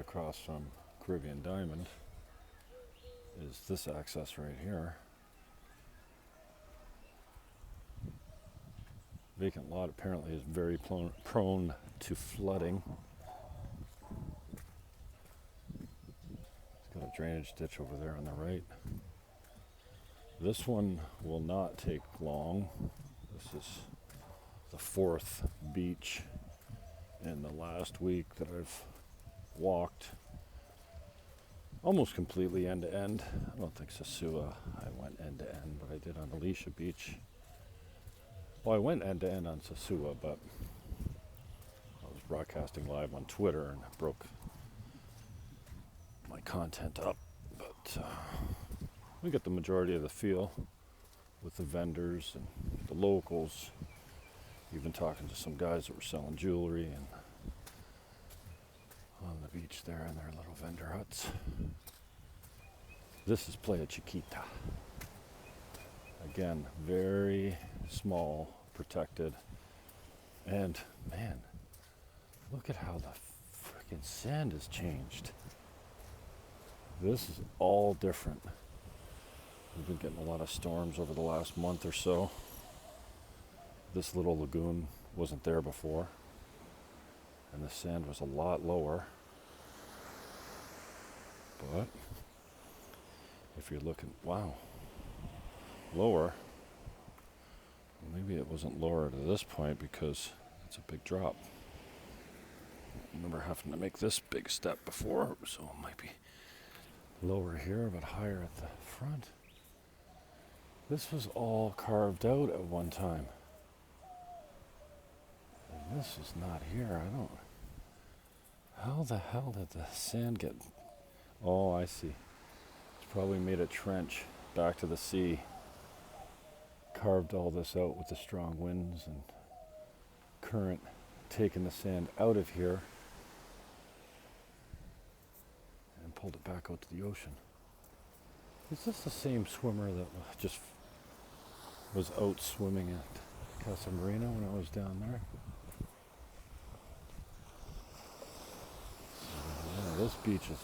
across from Caribbean Diamond is this access right here. Vacant lot apparently is very prone to flooding. It's got a drainage ditch over there on the right. This one will not take long. This is the fourth beach in the last week that I've walked almost completely end to end. I don't think Sosua I went end to end, but I did on Alicia Beach. Well, I went end to end on Sosua, but I was broadcasting live on Twitter and broke my content up. But we get the majority of the feel with the vendors and the locals. Even talking to some guys that were selling jewelry and on the beach there in their little vendor huts. This is Playa Chiquita. Again, very small, protected. And man, look at how the freaking sand has changed. This is all different. We've been getting a lot of storms over the last month or so. This little lagoon wasn't there before, and the sand was a lot lower. But if you're looking, wow, lower, maybe it wasn't lower to this point because it's a big drop. I remember having to make this big step before, so it might be lower here but higher at the front. This was all carved out at one time. And this is not here. I don't... How the hell did the sand get... Oh, I see. It's probably made a trench back to the sea. Carved all this out with the strong winds and current, taking the sand out of here and pulled it back out to the ocean. Is this the same swimmer that just was out swimming at Casa Marina when I was down there? So, yeah, this beach is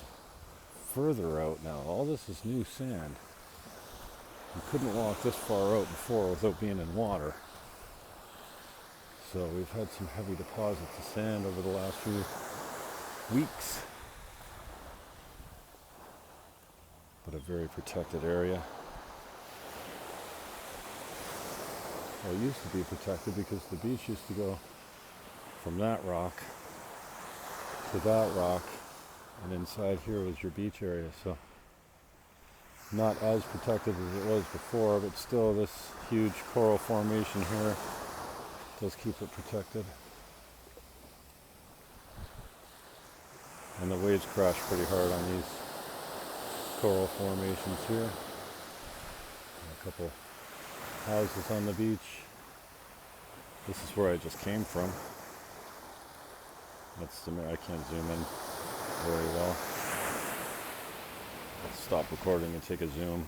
further out now. All this is new sand. You couldn't walk this far out before without being in water. So we've had some heavy deposits of sand over the last few weeks. But a very protected area. Well, it used to be protected because the beach used to go from that rock to that rock, and inside here was your beach area. So not as protected as it was before, but still this huge coral formation here does keep it protected. And the waves crash pretty hard on these coral formations here. And a couple houses on the beach. This is where I just came from. That's the... I can't zoom in very well. Let's stop recording and take a zoom.